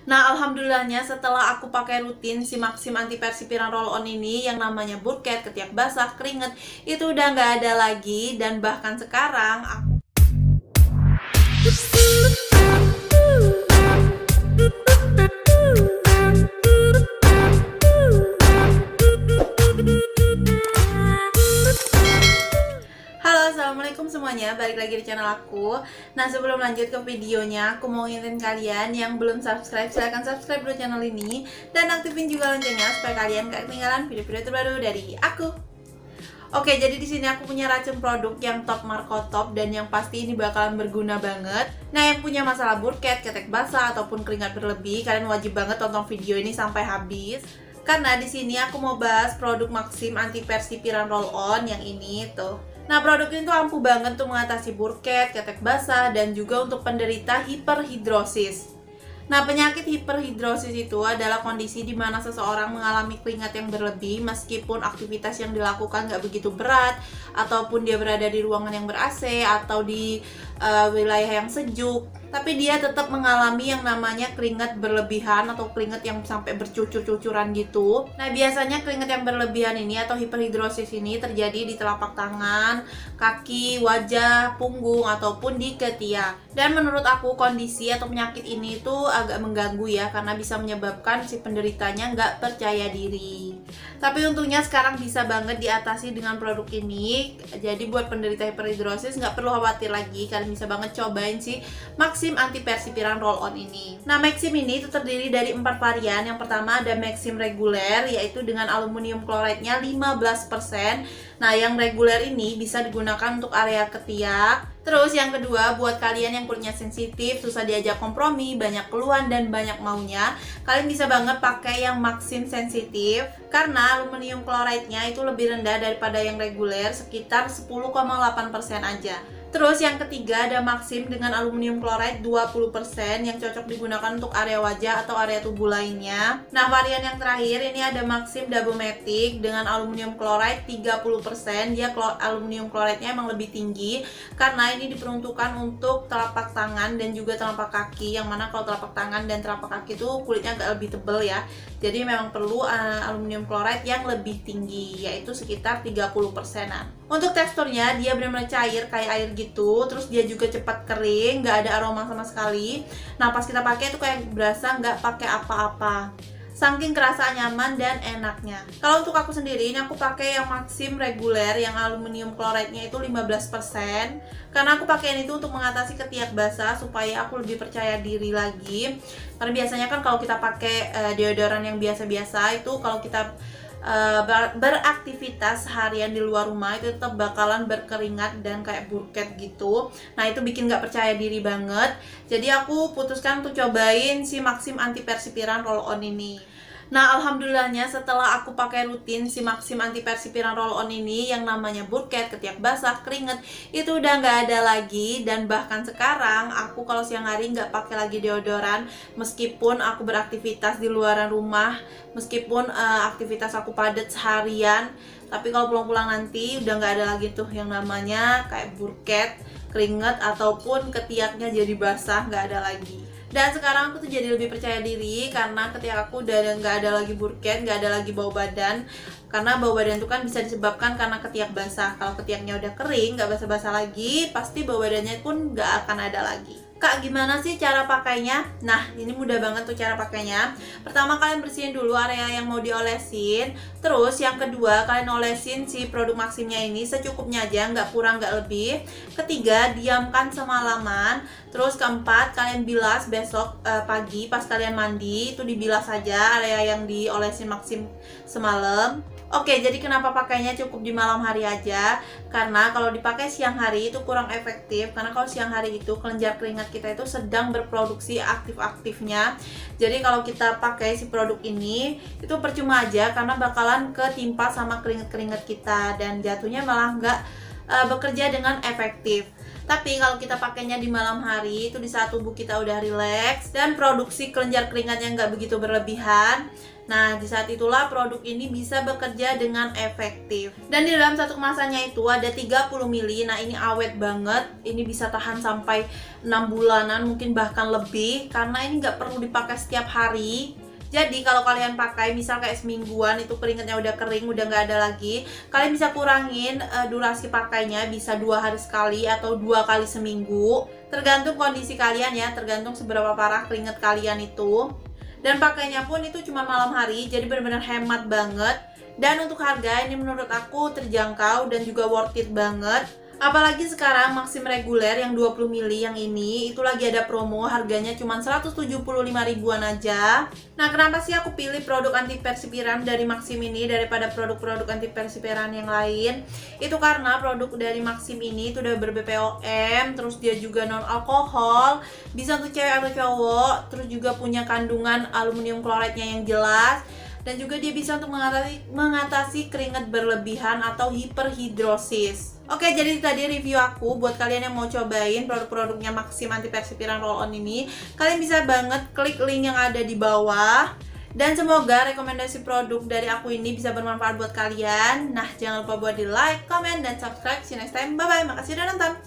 Nah, alhamdulillahnya setelah aku pakai rutin si Maxim Anti Persipiran Roll On ini yang namanya burket, ketiak basah, keringet, itu udah nggak ada lagi. Dan bahkan sekarang aku Halo, assalamualaikum semuanya, balik lagi di channel aku. Nah, sebelum lanjut ke videonya, aku mau ngingetin kalian yang belum subscribe, silahkan subscribe dulu channel ini dan aktifin juga loncengnya supaya kalian gak ketinggalan video-video terbaru dari aku. Oke, jadi di sini aku punya racun produk yang top Marco Top dan yang pasti ini bakalan berguna banget. Nah, yang punya masalah burket, ketek basah ataupun keringat berlebih, kalian wajib banget tonton video ini sampai habis. Karena di sini aku mau bahas produk Maxim Anti Persipiran Roll On yang ini tuh. Nah, produk ini tuh ampuh banget untuk mengatasi burket, ketek basah, dan juga untuk penderita hiperhidrosis. Nah, penyakit hiperhidrosis itu adalah kondisi di mana seseorang mengalami keringat yang berlebih meskipun aktivitas yang dilakukan nggak begitu berat, ataupun dia berada di ruangan yang ber-AC atau di wilayah yang sejuk, tapi dia tetap mengalami yang namanya keringat berlebihan atau keringat yang sampai bercucur-cucuran gitu. Nah, biasanya keringat yang berlebihan ini atau hiperhidrosis ini terjadi di telapak tangan, kaki, wajah, punggung, ataupun di ketiak. Dan menurut aku kondisi atau penyakit ini tuh agak mengganggu ya, karena bisa menyebabkan si penderitanya nggak percaya diri. Tapi untungnya sekarang bisa banget diatasi dengan produk ini. Jadi buat penderita hiperhidrosis nggak perlu khawatir lagi, kalian bisa banget cobain si Maxim Anti Persipiran Roll On ini. Nah, Maxim ini itu terdiri dari 4 varian. Yang pertama ada Maxim reguler, yaitu dengan aluminium kloride-nya 15%. Nah, yang reguler ini bisa digunakan untuk area ketiak. Terus yang kedua, buat kalian yang kulitnya sensitif, susah diajak kompromi, banyak keluhan dan banyak maunya, kalian bisa banget pakai yang Maxim sensitif karena aluminium kloride-nya itu lebih rendah daripada yang reguler, sekitar 10,8% aja. Terus yang ketiga ada Maxim dengan aluminium kloride 20% yang cocok digunakan untuk area wajah atau area tubuh lainnya. Nah, varian yang terakhir ini ada Maxim Double-Matic dengan aluminium kloride 30%. Dia aluminium kloride-nya emang lebih tinggi karena ini diperuntukkan untuk telapak tangan dan juga telapak kaki, yang mana kalau telapak tangan dan telapak kaki itu kulitnya agak lebih tebal ya. Jadi memang perlu aluminium kloride yang lebih tinggi, yaitu sekitar 30%-an. Untuk teksturnya dia benar-benar cair kayak air gitu, terus dia juga cepat kering, nggak ada aroma sama sekali. Nah, pas kita pakai itu kayak berasa nggak pakai apa-apa, saking kerasa nyaman dan enaknya. Kalau untuk aku sendiri ini aku pakai yang Maxim reguler yang aluminium kloride-nya itu 15%, karena aku pakai itu untuk mengatasi ketiak basah supaya aku lebih percaya diri lagi. Karena biasanya kan kalau kita pakai deodoran yang biasa-biasa itu, kalau kita beraktivitas harian di luar rumah itu tetap bakalan berkeringat dan kayak burket gitu. Nah, itu bikin gak percaya diri banget. Jadi aku putuskan untuk cobain si Maxim Anti Persipiran Roll On ini. Nah, alhamdulillahnya setelah aku pakai rutin si Maxim Anti Persipiran Roll On ini yang namanya burket, ketiak basah, keringet, itu udah nggak ada lagi. Dan bahkan sekarang aku kalau siang hari nggak pakai lagi deodoran meskipun aku beraktivitas di luaran rumah, meskipun aktivitas aku padat seharian. Tapi kalau pulang-pulang nanti udah nggak ada lagi tuh yang namanya kayak burket, keringet, ataupun ketiaknya jadi basah, nggak ada lagi. Dan sekarang aku tuh jadi lebih percaya diri karena ketika aku udah nggak ada lagi burket, nggak ada lagi bau badan. Karena bau badan itu kan bisa disebabkan karena ketiak basah. Kalau ketiaknya udah kering, nggak basah-basah lagi, pasti bau badannya pun nggak akan ada lagi. Kak, gimana sih cara pakainya? Nah, ini mudah banget tuh cara pakainya. Pertama, kalian bersihin dulu area yang mau diolesin. Terus yang kedua, kalian olesin si produk Maximnya ini secukupnya aja, nggak kurang nggak lebih. Ketiga, diamkan semalaman. Terus keempat, kalian bilas besok pagi pas kalian mandi, itu dibilas saja area yang diolesin Maxim semalam. Oke, jadi kenapa pakainya cukup di malam hari aja? Karena kalau dipakai siang hari itu kurang efektif. Karena kalau siang hari itu kelenjar keringat kita itu sedang berproduksi aktif-aktifnya. Jadi kalau kita pakai si produk ini itu percuma aja, karena bakalan ketimpa sama keringat-keringat kita dan jatuhnya malah nggak bekerja dengan efektif. Tapi kalau kita pakainya di malam hari, itu di saat tubuh kita udah rileks dan produksi kelenjar keringatnya nggak begitu berlebihan. Nah, di saat itulah produk ini bisa bekerja dengan efektif. Dan di dalam satu kemasannya itu ada 30 ml. Nah, ini awet banget. Ini bisa tahan sampai 6 bulanan, mungkin bahkan lebih. Karena ini nggak perlu dipakai setiap hari. Jadi kalau kalian pakai misal kayak semingguan, itu keringatnya udah kering, udah nggak ada lagi, kalian bisa kurangin durasi pakainya, bisa 2 hari sekali atau 2 kali seminggu. Tergantung kondisi kalian ya, tergantung seberapa parah keringat kalian itu. Dan pakainya pun itu cuma malam hari, jadi benar-benar hemat banget. Dan untuk harga ini menurut aku terjangkau dan juga worth it banget. Apalagi sekarang Maxim reguler yang 20 ml yang ini itu lagi ada promo, harganya cuma 175 ribuan aja. Nah, kenapa sih aku pilih produk anti persipiran dari Maxim ini daripada produk-produk anti persipiran yang lain? Itu karena produk dari Maxim ini itu udah ber-BPOM, terus dia juga non alkohol, bisa untuk cewek atau cowok, terus juga punya kandungan aluminium kloridnya yang jelas. Dan juga dia bisa untuk mengatasi keringat berlebihan atau hiperhidrosis. Oke, jadi tadi review aku. Buat kalian yang mau cobain produk-produknya Maxim anti persipiran roll on ini, kalian bisa banget klik link yang ada di bawah. Dan semoga rekomendasi produk dari aku ini bisa bermanfaat buat kalian. Nah, jangan lupa buat di like, comment, dan subscribe. See you next time. Bye-bye. Makasih udah nonton.